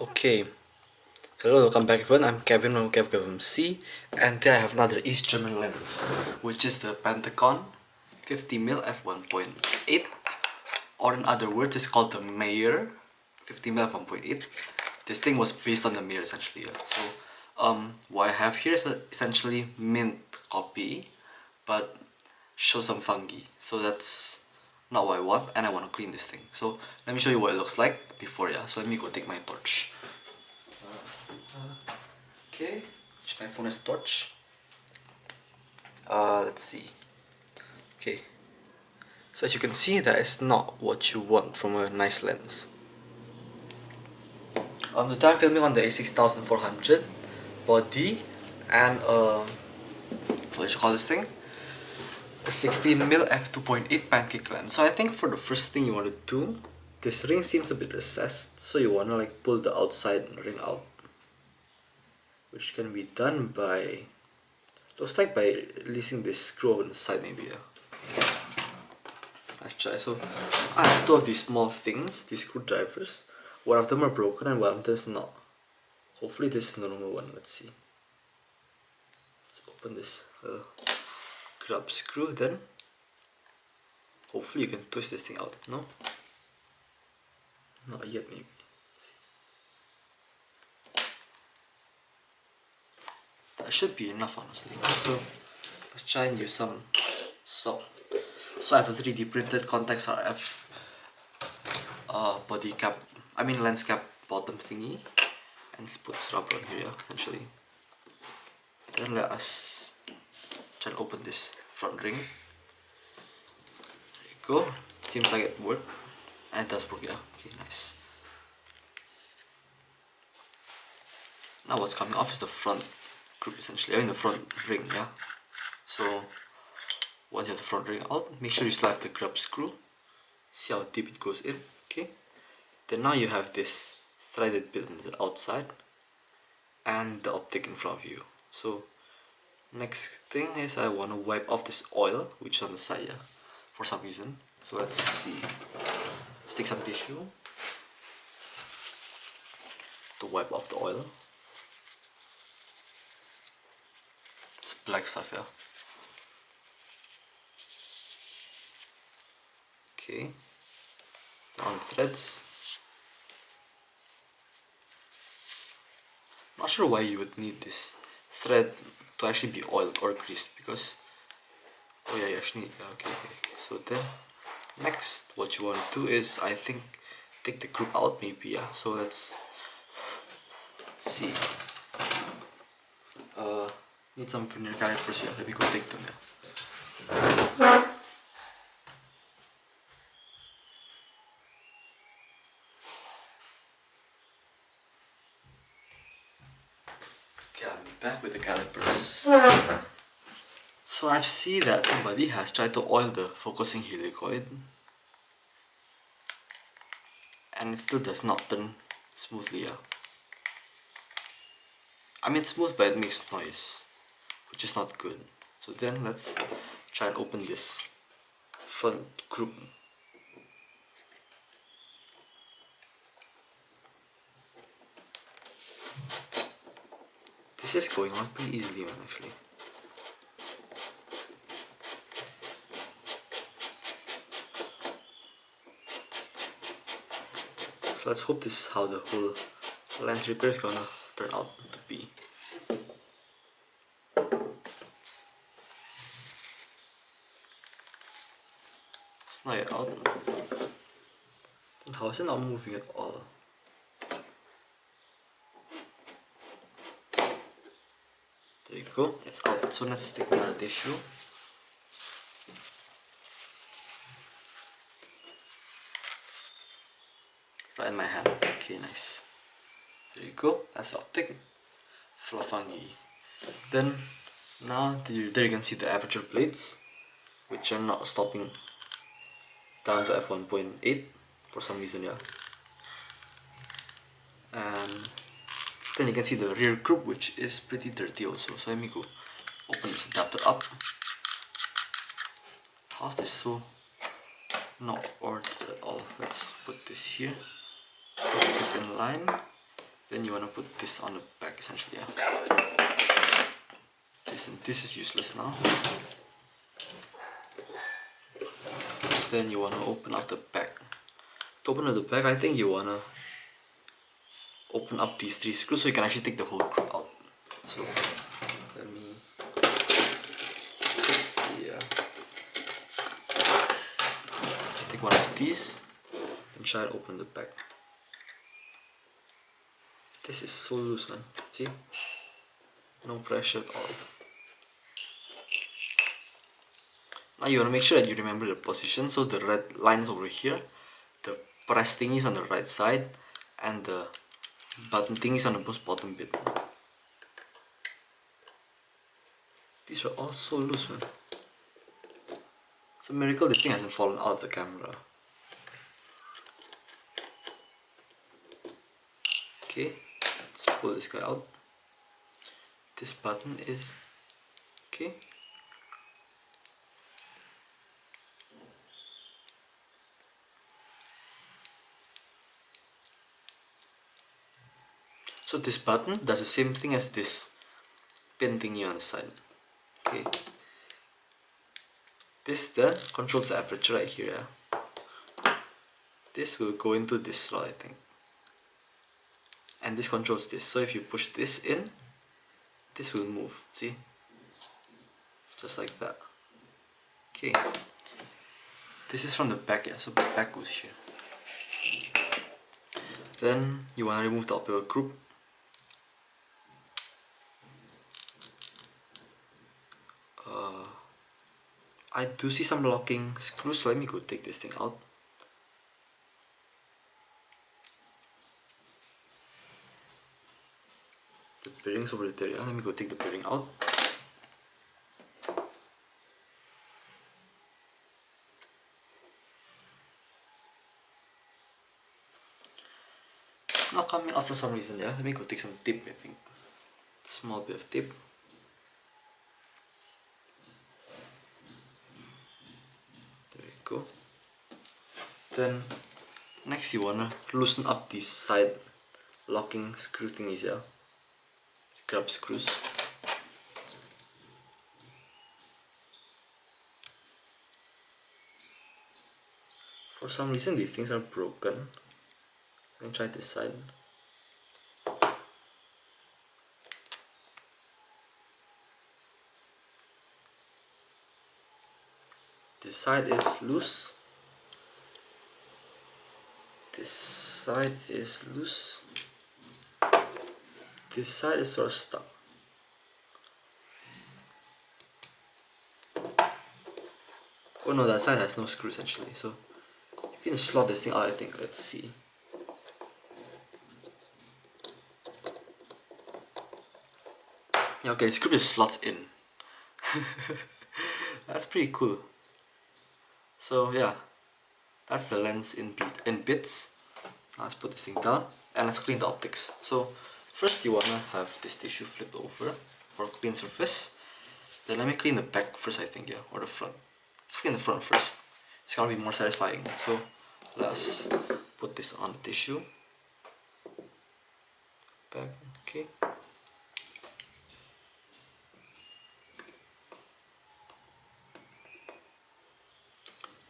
Okay, hello, welcome back everyone. I'm Kevin from Kevin C, and today I have another East German lens, which is the Pentacon 50mm f1.8, or in other words, it's called the Meyer 50mm f1.8. This thing was based on the Meyer essentially. So, what I have here is essentially mint copy, but show some fungi. So that's not what I want, and I want to clean this thing. So let me show you what it looks like before. So let me go take my torch. Okay, use my phone as a torch. Let's see. Okay, so as you can see, that is not what you want from a nice lens. The time filming on the A6400 body and what do you call this thing? A 16mm f2.8 pancake lens. So I think for the first thing you want to do, this ring seems a bit recessed, so you want to like pull the outside ring out, which can be done by, looks like by releasing this screw on the side maybe. Let's try. So I have two of these small things, these screwdrivers. One of them are broken and one of them is not. Hopefully this is the normal one. Let's see. Let's open this grab screw, then hopefully you can twist this thing out. No? Not yet maybe. Let's see. That should be enough honestly. So let's try and use some soap. So I have a 3D printed Contax RF body cap, lens cap bottom thingy, and let's put this rubber on here, essentially. Then let us try to open this front ring. There you go. Seems like it worked, and it does work. Okay, nice. Now what's coming off is the front group essentially. The front ring. So once you have the front ring out, make sure you still have the grub screw. See how deep it goes in. Okay. Then now you have this threaded bit on the outside and the optic in front of you. So next thing is I want to wipe off this oil which is on the side for some reason. So let's see. Let's take some tissue to wipe off the oil. It's black stuff, Okay. On the threads. Not sure why you would need this thread to actually be oiled or greased, because you actually need okay. So then next what you want to do is I think take the group out maybe. So let's see. Need some vernier calipers here. Let me go take them. Okay, I'm back with the calipers. So I see that somebody has tried to oil the focusing helicoid, and it still does not turn smoothly. It's smooth, but it makes noise, which is not good. So then let's try and open this front group. This is going on pretty easily, man, actually. So let's hope this is how the whole lens repair is gonna turn out to be. It's not yet out. Then how is it not moving at all? There you go, it's out. So let's take another tissue. Right in my hand. Okay, nice. There you go, that's the optic. Full of fungi. Then now there you can see the aperture plates, which are not stopping down to f1.8 for some reason. And then you can see the rear group, which is pretty dirty also. So let me go open this adapter up. How's this so not ordered at all? Let's put this here, put this in line, Then you want to put this on the back essentially, yeah. This is useless now. Then you want to open up the back. To open up the back, I think you want to open up these 3 screws so you can actually take the whole group out. So let me see. Take one of these and try and open the back. This is so loose, man. See? No pressure at all. Now you want to make sure that you remember the position. So the red line is over here, the press thingy is on the right side, and the button thing is on the most bottom bit. These are all so loose, man. It's a miracle this thing hasn't fallen out of the camera. Okay, let's pull this guy out. This button is okay. So this button does the same thing as this pin thingy on the side. Okay. This then controls the aperture right here. Yeah? This will go into this slot, I think. And this controls this. So if you push this in, this will move. See? Just like that. Okay. This is from the back, yeah. So the back goes here. Then you want to remove the optical group. I do see some locking screws, so let me go take this thing out. The bearings over there, yeah. Let me go take the bearing out. It's not coming out for some reason, yeah. Let me go take some tape, I think. Small bit of tape. There we go. Then next you wanna loosen up these side locking screw thingies, yeah. Grab screws. For some reason these things are broken. Let me try this side. This side is loose. This side is loose. This side is sort of stuck. Oh no, that side has no screws actually, so you can slot this thing out, I think. Let's see. Yeah, okay, the screw just slots in. That's pretty cool. So yeah, that's the lens in bits. Now let's put this thing down and let's clean the optics. So first you wanna have this tissue flipped over for a clean surface. Then let me clean the back first, I think, yeah, or the front. Let's clean the front first. It's gonna be more satisfying. So let's put this on the tissue. Back, okay.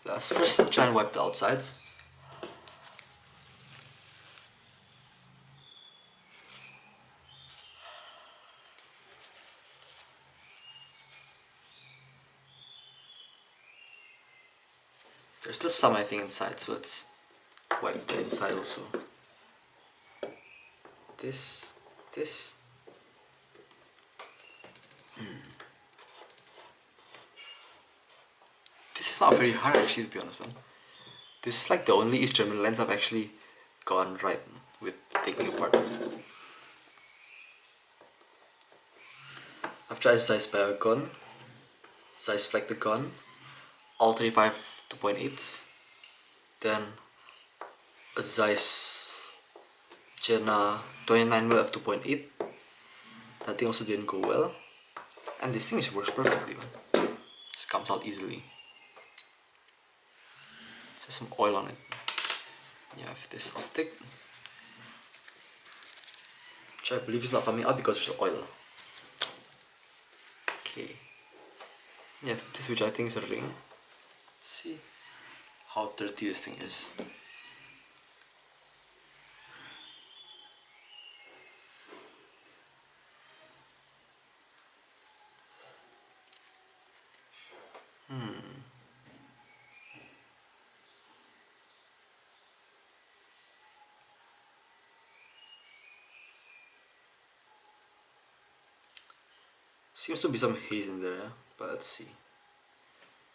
Let's first try and wipe the outsides. There's still some, I think, inside, so let's wipe the inside also. This. This is not very hard actually, to be honest, man. This is like the only East German lens I've actually gone right with taking apart. I've tried size Pentacon, size Pentacon, all 35 2.8s, then a Zeiss Jenna 29mm f 2.8. That thing also didn't go well, and this thing just works perfectly, man. Just comes out easily. Just some oil on it. You have this optic. which I believe is not coming out because there's oil. Okay. Yeah, this which I think is a ring. Let's see how dirty this thing is. Seems to be some haze in there, but let's see.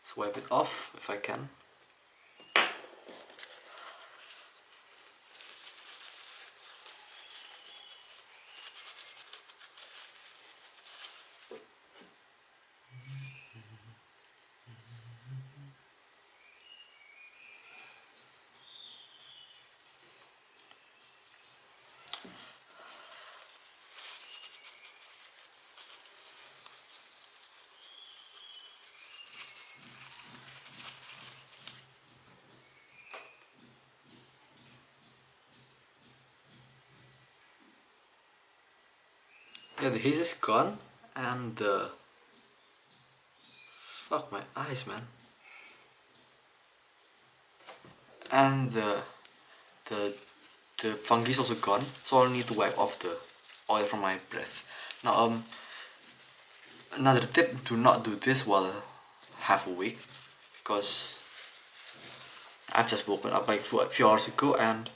Let's wipe it off if I can. Yeah, the haze is gone, and fuck my eyes, man. And the the fungi is also gone, so I'll need to wipe off the oil from my breath. Now, another tip: do not do this while half awake, because I've just woken up like a few hours ago and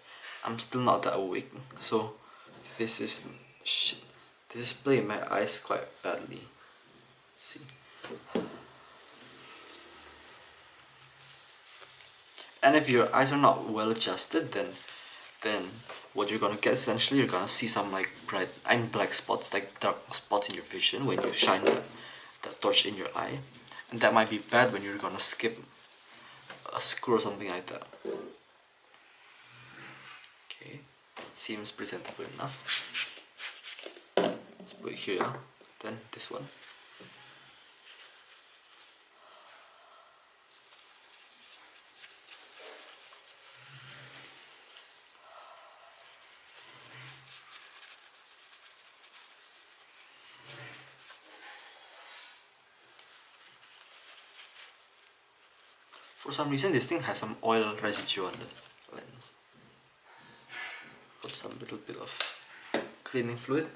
I'm still not that awake. So this is shit. This is playing my eyes quite badly. Let's see. And if your eyes are not well adjusted, then what you're gonna get essentially, you're gonna see some like black spots, like dark spots in your vision when you shine the torch in your eye, and that might be bad when you're gonna skip a screw or something like that. Okay, seems presentable enough. Let's put it here, then this one. For some reason this thing has some oil residue on the lens. Put some little bit of cleaning fluid.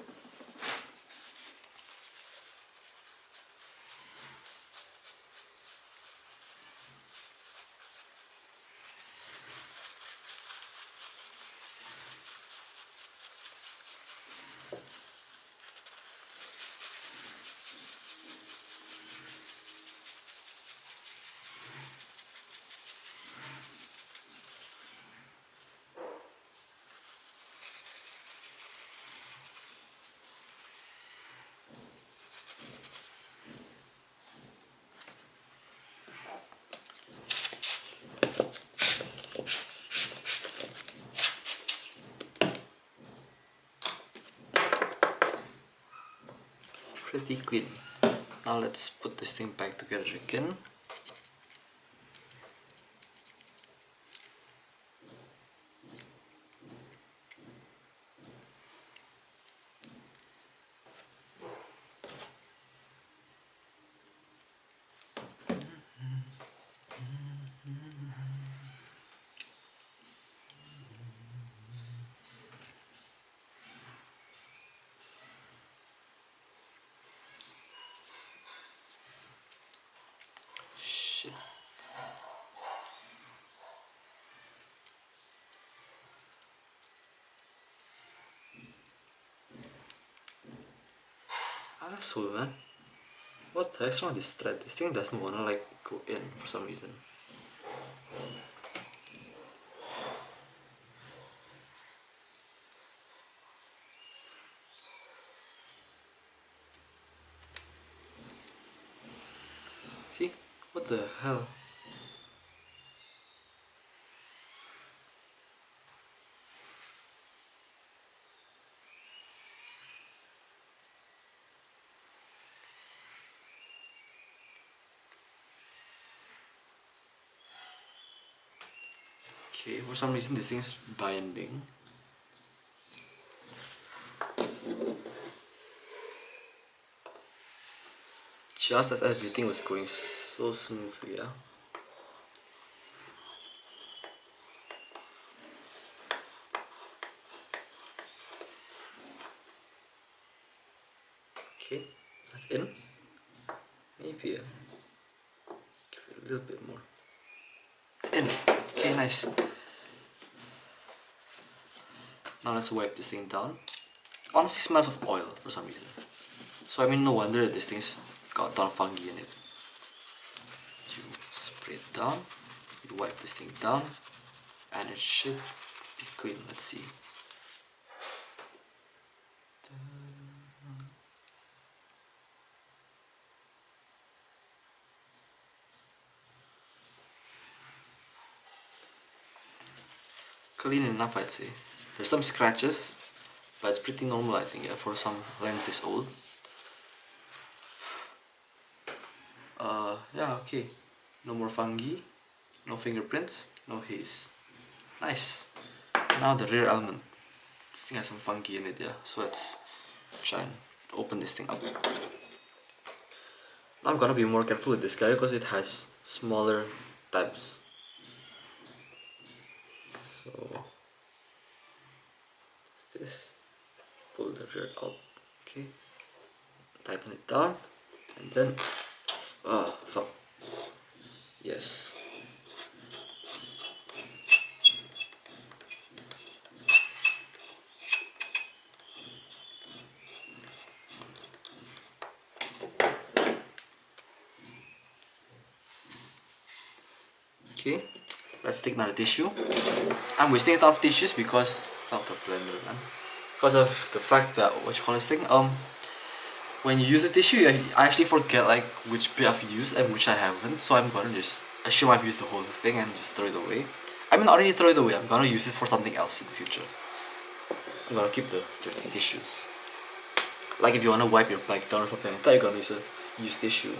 Pretty clean. Now let's put this thing back together again. Shit. Asshole, man. What the heck's wrong with this thread? This thing doesn't wanna like go in for some reason. See? What the hell? Okay, for some reason this thing's binding. just as everything was going so smoothly, yeah. Okay, that's in. Maybe let's give it a little bit more. It's in. Okay, nice. Now let's wipe this thing down. Honestly, smells of oil for some reason. So I mean, no wonder this thing's got a ton of fungi in it. You spray it down. You wipe this thing down, and it should be clean. Let's see. Clean enough, I'd say. There's some scratches, but it's pretty normal, I think, yeah, for some lens this old. Yeah, okay. No more fungi, no fingerprints, no haze. Nice. Now the rear element. This thing has some fungi in it, yeah. So let's try and open this thing up. Now I'm gonna be more careful with this guy because it has smaller tabs. So this, pull the rear out, okay. Tighten it down, and then fuck. Yes. Okay, let's take another tissue. I'm wasting a ton of tissues because fuck the blender, man. Because of the fact that what you call this thing, when you use the tissue, I actually forget like which bit I've used and which I haven't. So I'm gonna just assume I've used the whole thing and just throw it away. I mean, not really throw it away. I'm gonna use it for something else in the future. I'm gonna keep the dirty tissues. Like if you wanna wipe your bike down or something like that, you're gonna use tissue.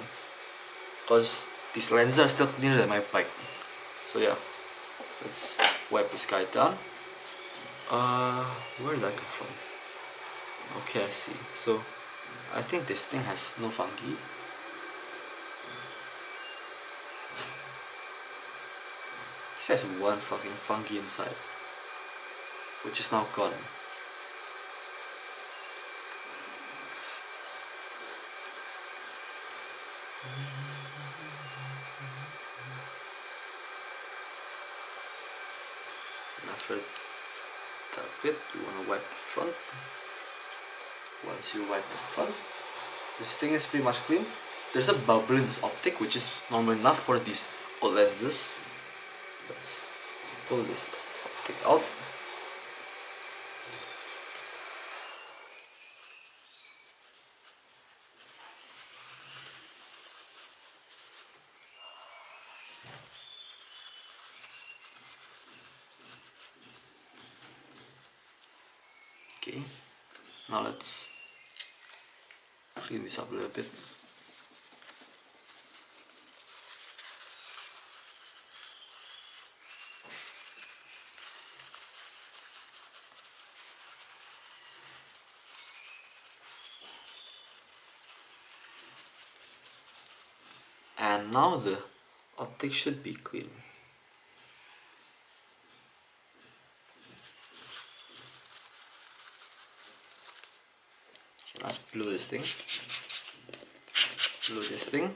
Cause these lenses are still cleaner than my bike. So yeah, let's wipe this guy down. Where did that come from? Okay, I see. So I think this thing has no fungi. This has one fucking fungi inside, which is now gone. And after that bit, you want to wipe the front. Once you wipe the front, this thing is pretty much clean. There's a bubble in this optic, which is normal enough for these old lenses. Let's pull this optic out. Okay, now let's clean this up a little bit. And now the optic should be clean. Okay, let's glue this thing. Glue this thing.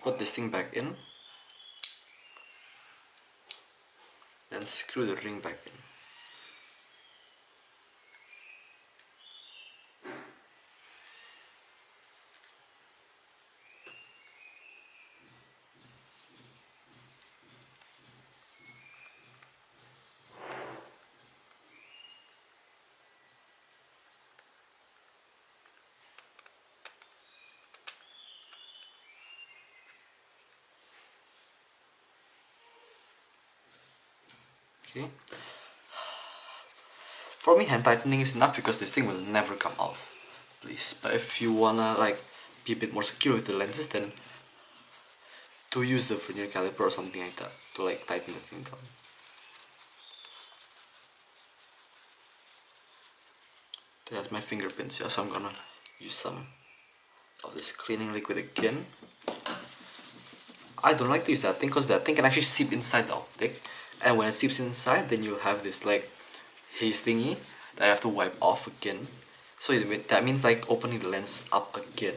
Put this thing back in. Then screw the ring back in. Okay. For me, hand tightening is enough because this thing will never come off, please. But if you wanna like be a bit more secure with the lenses, then to use the vernier caliper or something like that to like tighten the thing down. That's my fingerprints, yeah, so I'm gonna use some of this cleaning liquid again. I don't like to use that thing because that thing can actually seep inside the optic, and when it seeps inside, then you'll have this like haze thingy that I have to wipe off again. So that means like opening the lens up again.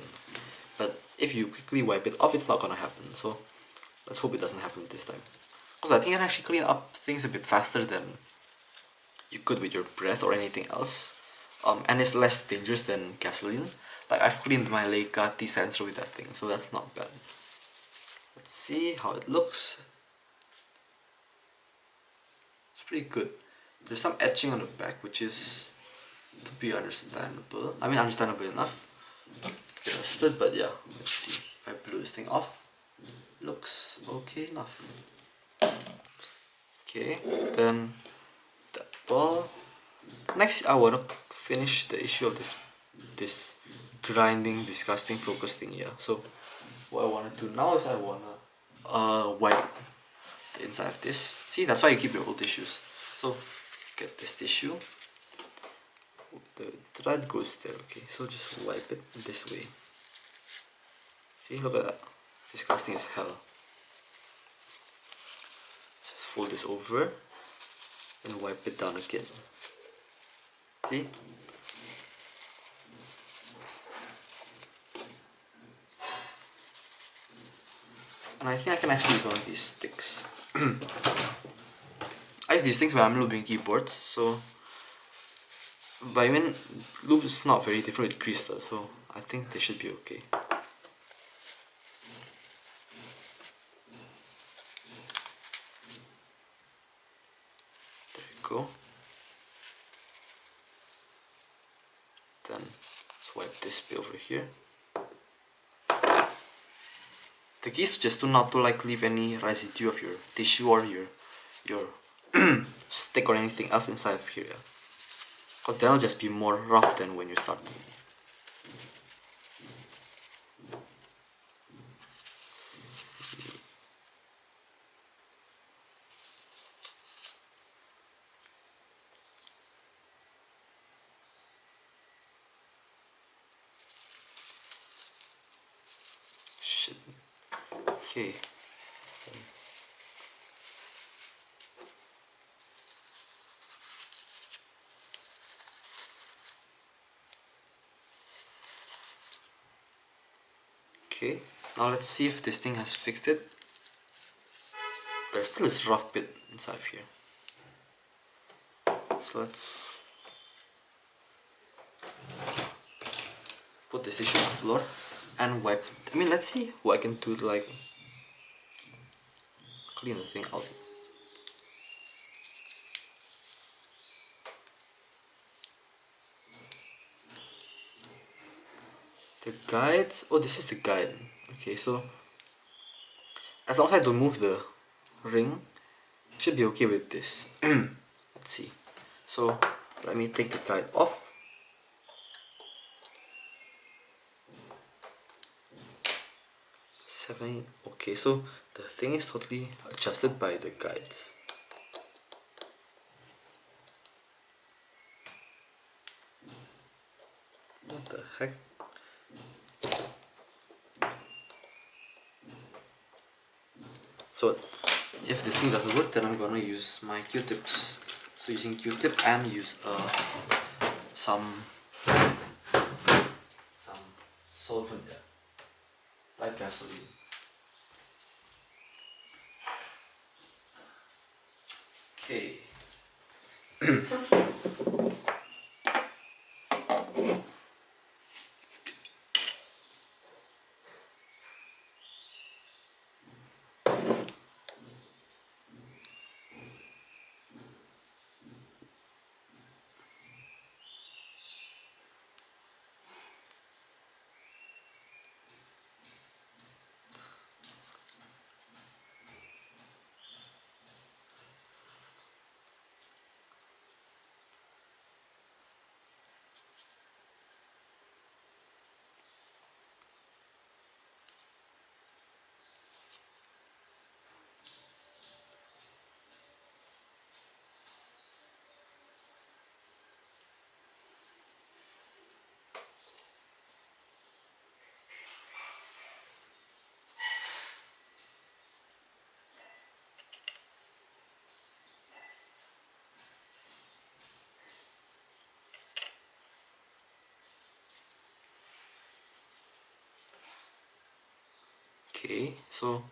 But if you quickly wipe it off, it's not gonna happen. So let's hope it doesn't happen this time. Because I think I can actually clean up things a bit faster than you could with your breath or anything else. And it's less dangerous than gasoline. Like I've cleaned my Leica T sensor with that thing, so that's not bad. Let's see how it looks. It's pretty good. There's some etching on the back, which is to be understandable. I mean, understandable enough. Understood, but yeah. Let's see. If I blew this thing off, looks okay enough. Okay, then well, next I wanna finish the issue of this grinding, disgusting focus thing here. So what I wanna do now is I wanna wipe the inside of this. See, that's why you keep your old tissues. So get this tissue. The thread goes there, okay, so just wipe it this way. See, look at that. It's disgusting as hell. Just fold this over and wipe it down again. See? And I think I can actually use one of these sticks. I use these things when I'm lubing keyboards, so but I mean, lube is not very different with grease though, so I think they should be okay. There you go. Then let's wipe this bit over here. The key is just to not to like leave any residue of your tissue or your stick or anything else inside of here, yeah. Because then it'll just be more rough than when you start. Shit. Okay. Okay, now let's see if this thing has fixed it. There's still this rough bit inside of here. So let's put this tissue on the floor and wipe it. I mean, let's see what I can do to like clean the thing out. The guide, oh, this is the guide. Okay, so as long as I don't move the ring, should be okay with this. Let's see. So let me take the guide off. Okay, so the thing is totally adjusted by the guides. What the heck? So if this thing doesn't work, then I'm gonna use my Q-tips. So using Q-tip and use some solvent there, like gasoline. Okay. Okay, so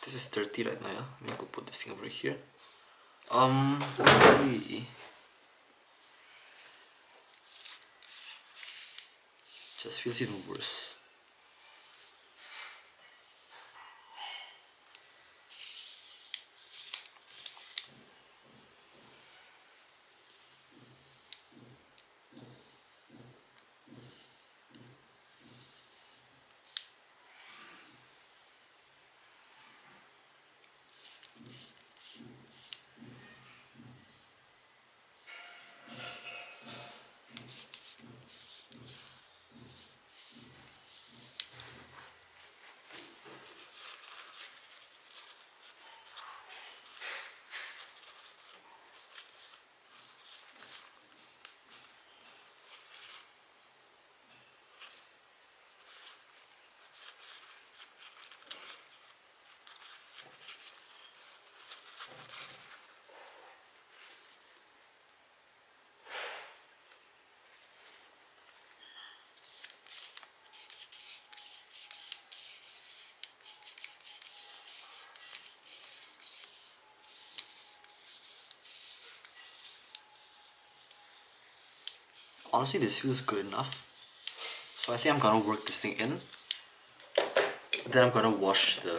this is 30 right now, yeah? I'm gonna put this thing over here. Let's see. Just feels even worse. Honestly, this feels good enough. So I think I'm gonna work this thing in. Then I'm gonna wash the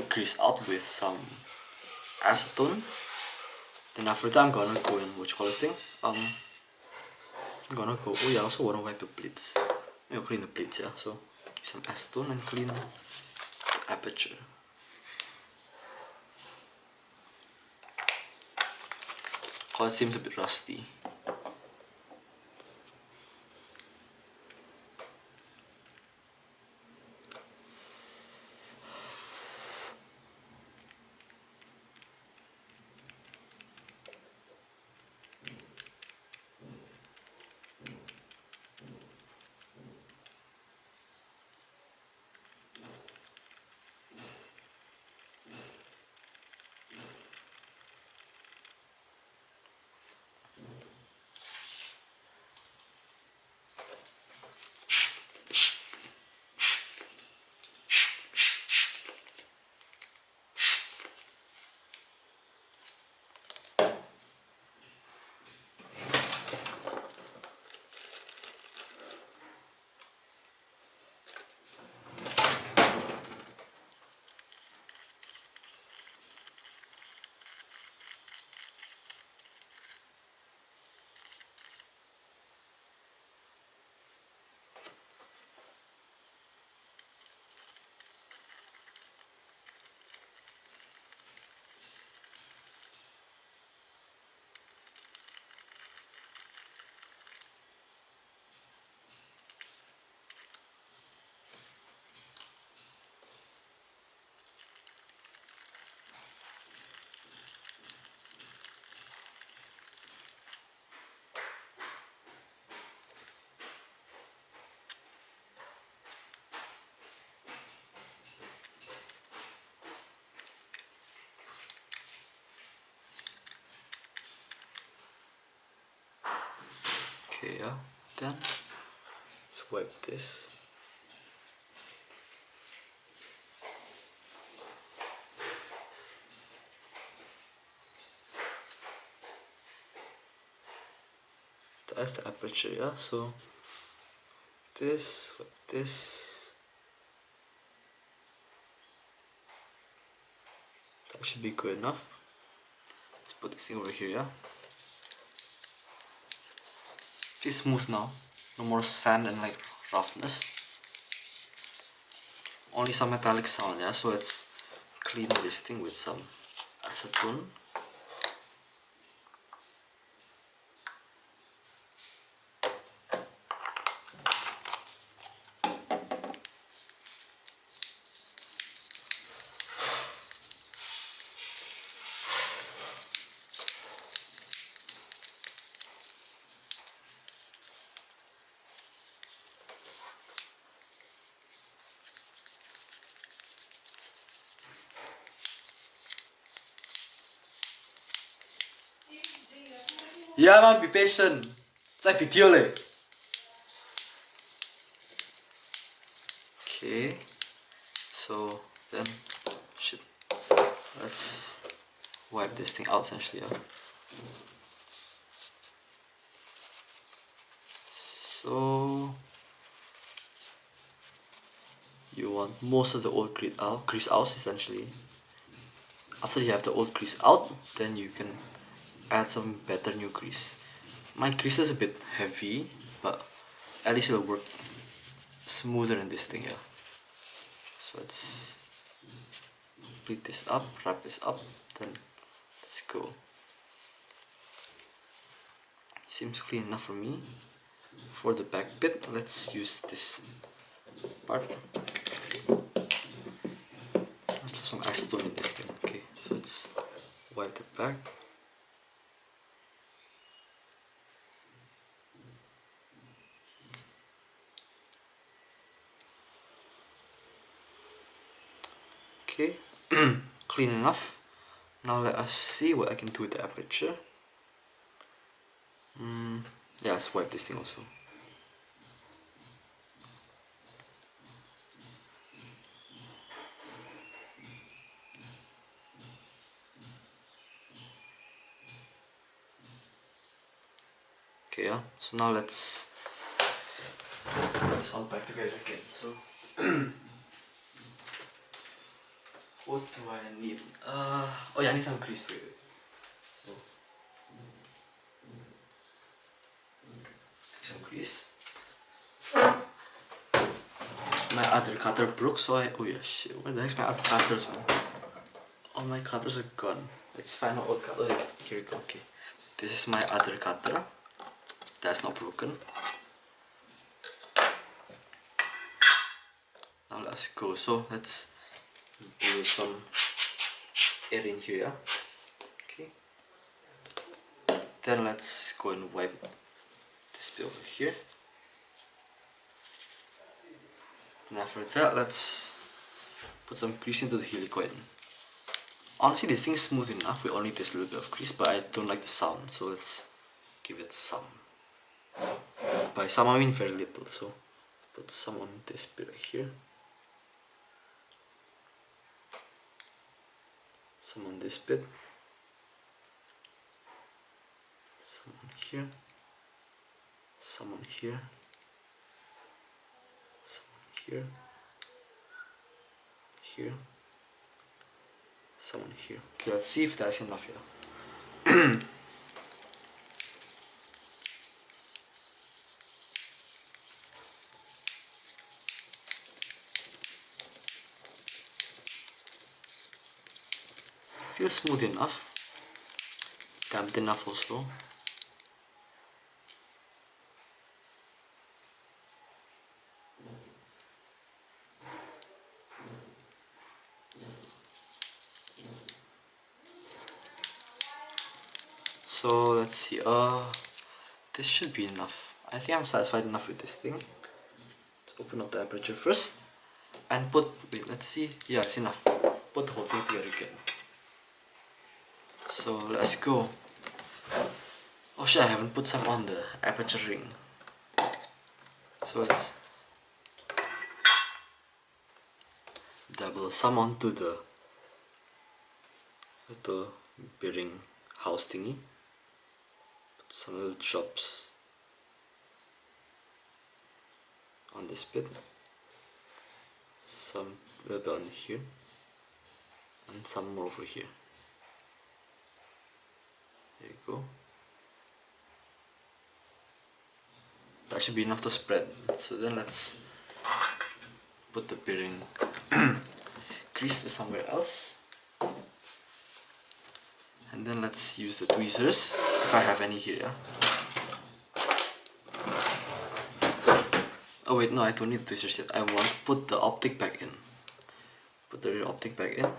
grease out with some acetone. Then after that I'm gonna go in, what you call this thing? I'm gonna go, oh yeah, I also wanna wipe the plates. I'll clean the plates, yeah, so use some acetone and clean the aperture. Cause it seems a bit rusty. Okay, yeah, then let's wipe this. That's the aperture, yeah, so this, wipe this. That should be good enough. Let's put this thing over here, yeah. Feels smooth now. No more sand and like roughness. Only some metallic sound, yeah, so let's clean this thing with some acetone. Yeah man, be patient. 在 video 嘞. Okay. So then, shit, let's wipe this thing out essentially. Yeah. So you want most of the old grease out essentially. After you have the old grease out, then you can add some better new grease. My grease is a bit heavy, but at least it'll work smoother in this thing, yeah. So let's beat this up, wrap this up, then let's go. Seems clean enough for me. For the back bit, let's use this part. There's some acetone in this thing. Okay, so let's wipe the back. Okay, clean enough. Now let us see what I can do with the aperture. Yeah, let's wipe this thing also. Okay, yeah, so now let's put this all back together again. So what do I need? Oh yeah, I need some grease. Wait. So some grease. My other cutter broke, so oh yeah, shit, where the heck's my other cutters, man? All my cutters are gone. Let's find my old cutter. Oh, yeah, here we go. Okay, this is my other cutter. That's not broken. Now let's go. So let's do some air in here, yeah? Okay. Then let's go and wipe this bit over here. And after that, let's put some grease into the helicoid. Honestly, this thing is smooth enough. We only need this little bit of grease, but I don't like the sound, so let's give it some. By some, I mean very little. So put some on this bit right here. Some on this bit. Some on here. Some on here. Some on here. Here. Some on here. Okay, let's see if that's enough here. Feels smooth enough, damp enough also. So let's see, this should be enough. I think I'm satisfied enough with this thing. Let's open up the aperture first and wait, let's see, yeah, it's enough. Put the whole thing together again. So let's go. Oh shit, I haven't put some on the aperture ring. So let's double some onto the little bearing house thingy. Put some little drops on this bit. Some little bit on here. And some more over here. There you go. That should be enough to spread. So then let's put the bearing grease to somewhere else. And then let's use the tweezers, if I have any here. Oh wait, no, I don't need tweezers yet. I want to put the optic back in. Put the rear optic back in.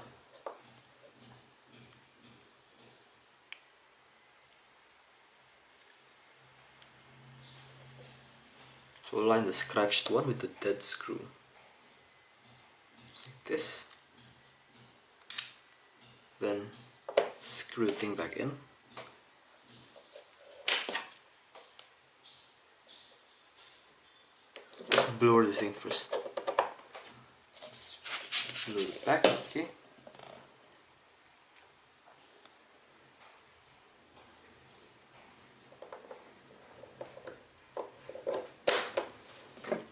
So align the scratched one with the dead screw. Just like this. Then screw the thing back in. Let's blur this thing first. glue it back, okay.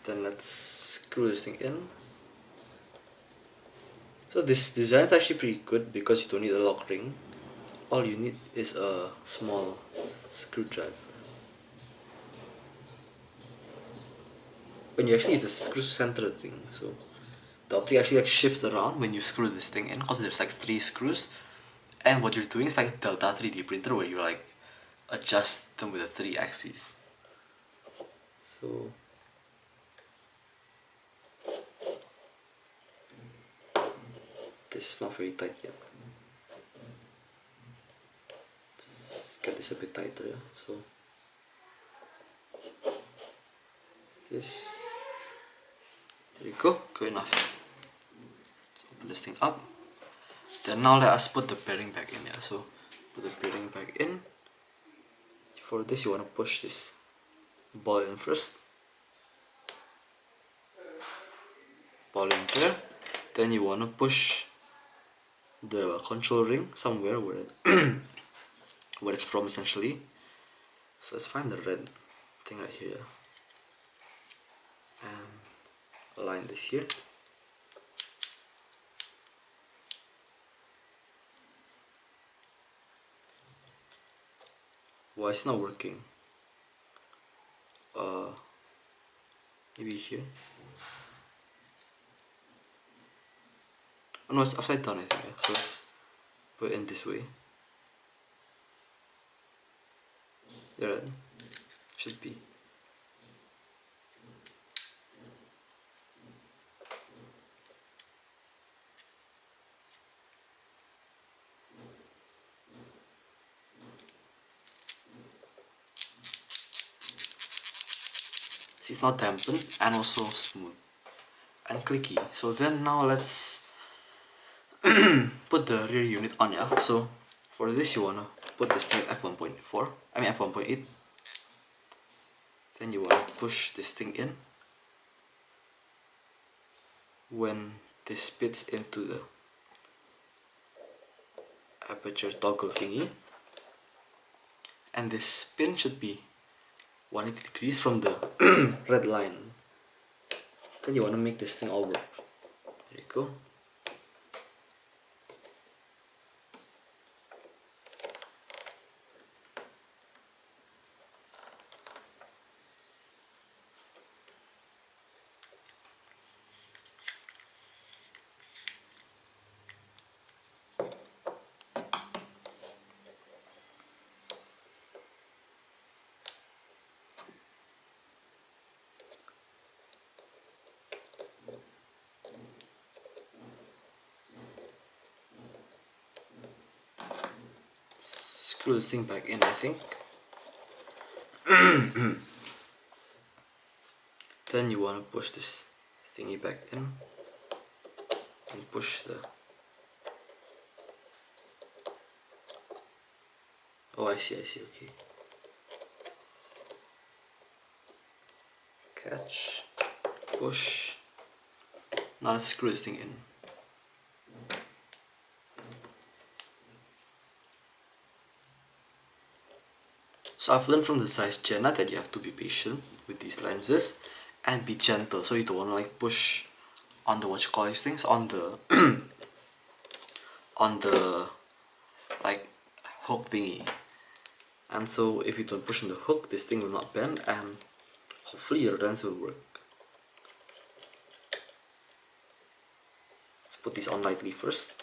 Then let's screw this thing in. So this design is actually pretty good because you don't need a lock ring. All you need is a small screwdriver. When you actually use the screw center thing, so the optic actually like shifts around when you screw this thing in, because there's like 3 screws, and what you're doing is like a Delta 3D printer where you like adjust them with the 3 axes. So this is not very tight yet. Let's get this a bit tighter, yeah? So this, there you go, good enough. Let's open this thing up. Then now let us put the bearing back in, yeah? So put the bearing back in. For this you want to push this ball in first. Ball in there. Then you want to push the control ring somewhere where where it's from essentially. So let's find the red thing right here and align this here. Why is it not working? Maybe here. Oh no, it's upside down I think, yeah. So let's put it in this way. Yeah, right? Should be. See, it's not dampened and also smooth and clicky. So then now let's put the rear unit on, yeah. So for this you wanna put this thing at f1.4, I mean f1.8. Then you wanna push this thing in. When this fits into the aperture toggle thingy, and this pin should be 180 degrees from the red line. Then you want to make this thing all work. There you go. Screw this thing back in, I think. Then you want to push this thingy back in and push the... Oh, I see, okay. Catch, push. Now let's screw this thing in. So I've learned from the size Jenna that you have to be patient with these lenses and be gentle. So you don't want to like push on the, what you call these things, on the on the like hook thingy. And so if you don't push on the hook, this thing will not bend and hopefully your lens will work. Let's put these on lightly first.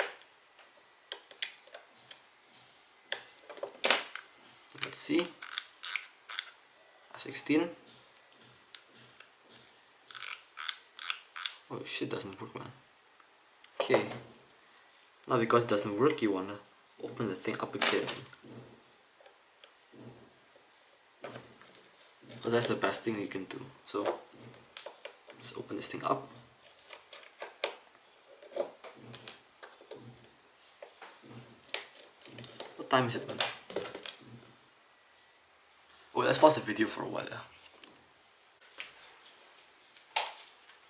Let's see. 16. Oh shit, doesn't work, man. Okay. Now because it doesn't work, you wanna open the thing up again. Because that's the best thing you can do. So let's open this thing up. What time is it, man? Oh, let's pause the video for a while.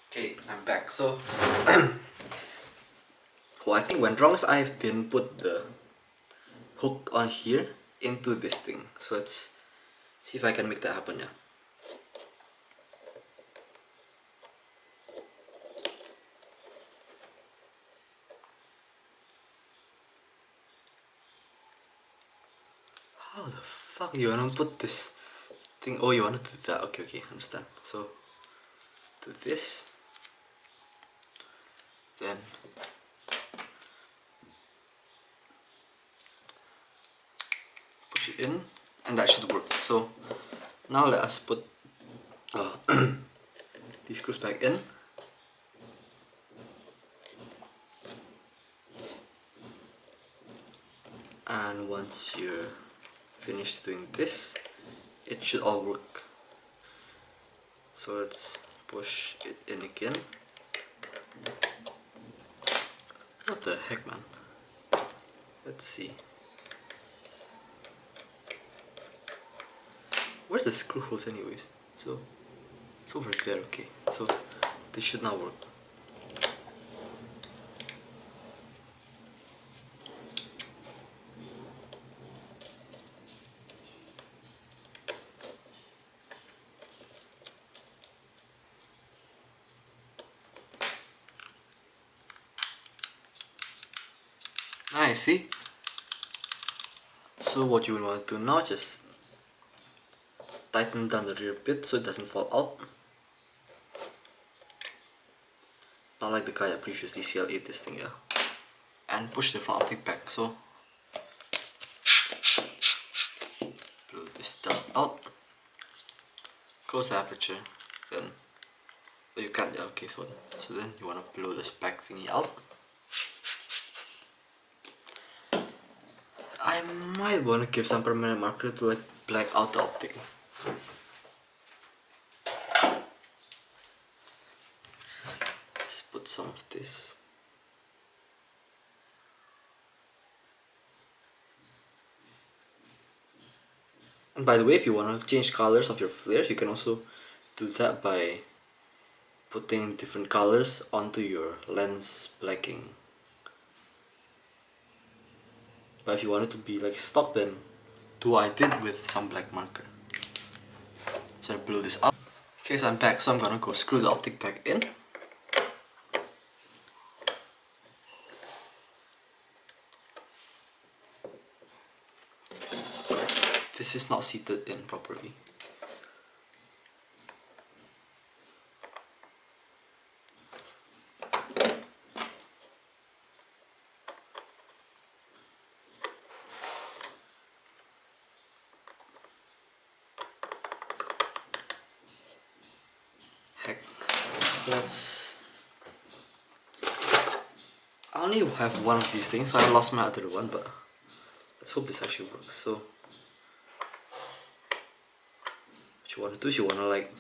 Okay, I'm back. So What I think went wrong is I didn't put the hook on here into this thing. So let's see if I can make that happen. Yeah. How the fuck you wanna put this thing? Oh, you wanna do that? Okay, okay, understand. So do this, then push it in, and that should work. So now let us put these screws back in. And once you're finished doing this, it should all work. So let's push it in again. What the heck, man? Let's see. Where's the screw holes anyways? So it's over there, okay. So this should now work. Nice, see? So what you want to do now, just tighten down the rear bit so it doesn't fall out. Not like the guy that previously CLA this thing, yeah. And push the front optic back, so blow this dust out. Close the aperture, then you can't, yeah, okay, so then you wanna blow this back thingy out. I might wanna give some permanent marker to like black out the optic. Let's put some of this. And by the way, if you wanna change colors of your flares, you can also do that by putting different colors onto your lens blacking. But if you want it to be like stock, then do what I did with some black marker. So I blew this up. Okay, so I'm back, so I'm gonna go screw the optic back in. This is not seated in properly. Heck, I only have one of these things, so I lost my other one, but let's hope this actually works. So what you want to do is you want to like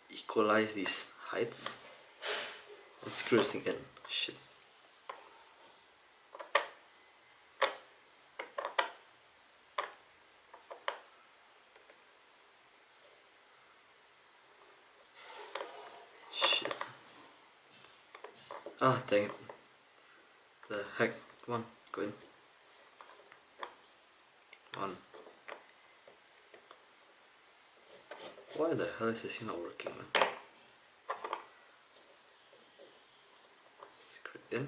equalize these heights and screw this thing in. Shit. Shit. Ah, dang it. The heck. Come on, go in. Come on. Why the hell is this not working, man? Screw it in.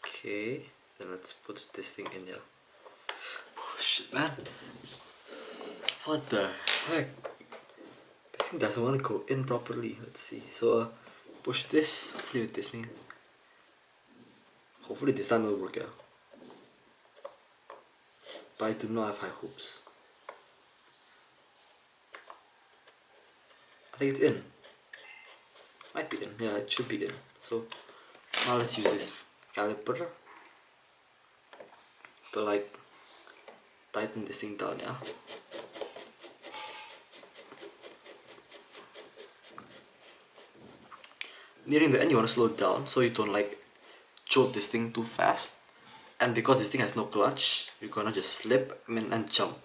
Okay, then let's put this thing in there. Bullshit, man. What the heck? This thing doesn't want to go in properly. Let's see. So push this. Hopefully with this thing. Hopefully this time it will work out. But I do not have high hopes. I think it's in. Might be in. Yeah, it should be in. So now let's use this caliper to like tighten this thing down, yeah. Nearing the end you want to slow it down so you don't like jolt this thing too fast, and because this thing has no clutch, you're gonna just slip and jump.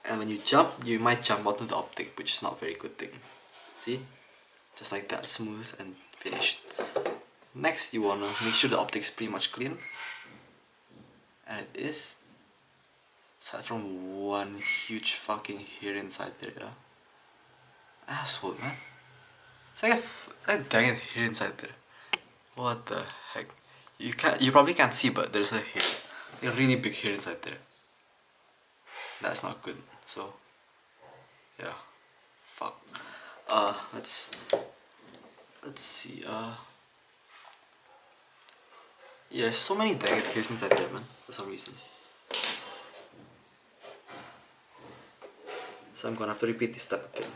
And when you jump, you might jump onto the optic, which is not a very good thing. See? Just like that, smooth and finished. Next, you wanna make sure the optic's pretty much clean. And it is. Aside from one huge fucking hair inside there, yeah. Asshole, man. It's like a dang hair inside there. What the heck? You probably can't see, but there's a hair. Like a really big hair inside there. That's not good. So, yeah. Fuck. Let's see. Yeah, there's so many dang hairs inside there, man. For some reason. So I'm gonna have to repeat this step again.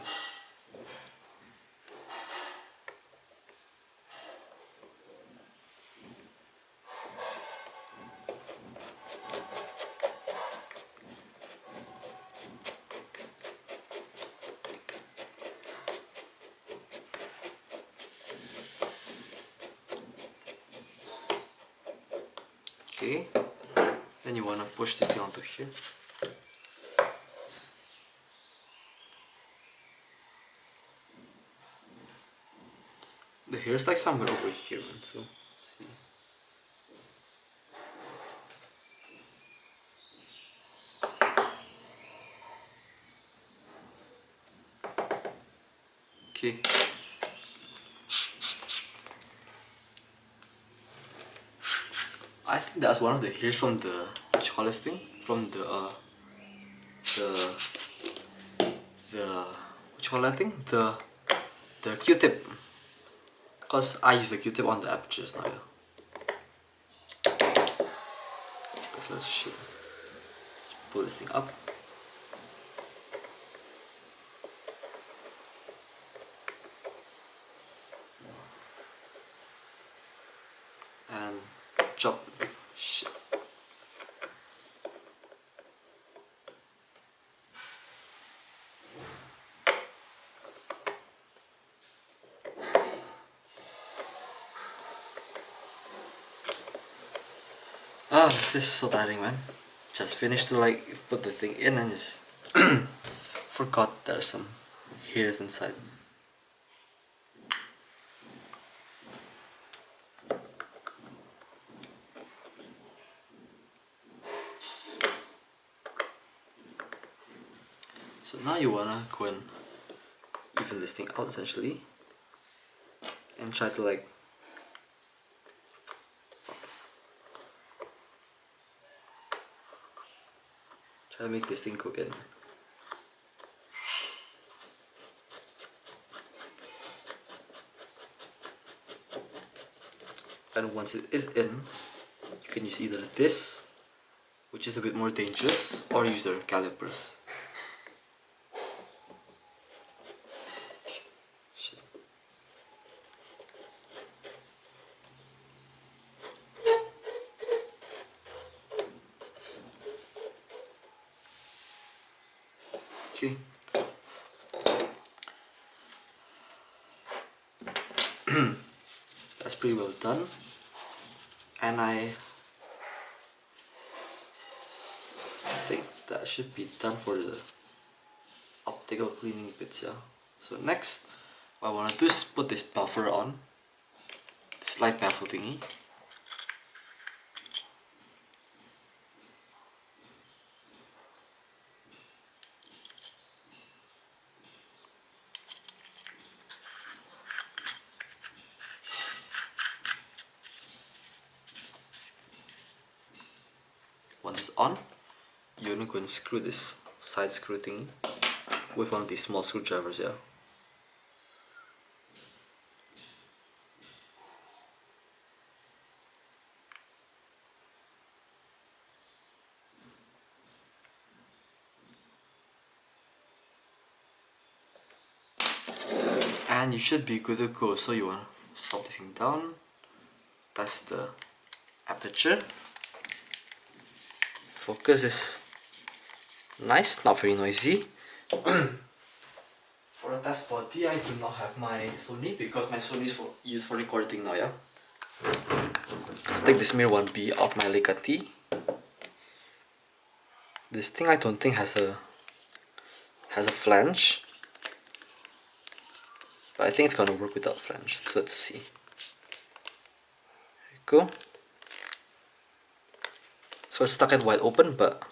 Okay, then you wanna push this thing onto here. The hair is like somewhere over here, man, so let's see. Okay. I think that's one of the hairs from the, what you call this thing? From the what you call that thing? The Q-tip. Cause I use the Q-tip on the apertures now, yeah. Let's shit. Let's pull this thing up. And chop. Shit. Ah, this is so tiring, man. Just finished to like put the thing in and just forgot there's some hairs inside. So now you wanna go and even this thing out essentially and try to like try to make this thing go in. And once it is in, you can use either this, which is a bit more dangerous, or use the calipers. Shit. Okay. That's pretty well done. And I think that should be done for the optical cleaning bits, yeah. So next, what I want to do is put this buffer on, this light baffle thingy. Once it's on, you're gonna go and screw this side screw thingy with one of these small screwdrivers, yeah. And you should be good to go. So you wanna stop this thing down. That's the aperture. Focus is nice, not very noisy. For a test body, I do not have my Sony because my Sony is used for recording now, yeah. Let's take this Mir 1B off my Leica T. This thing I don't think has a has a flange, but I think it's gonna work without flange, so let's see. There you go. So it's stuck it wide open, but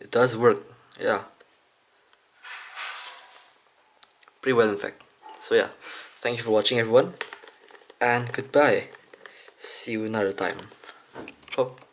it does work, yeah. Pretty well in fact. So yeah, thank you for watching everyone, and goodbye. See you another time. Hope.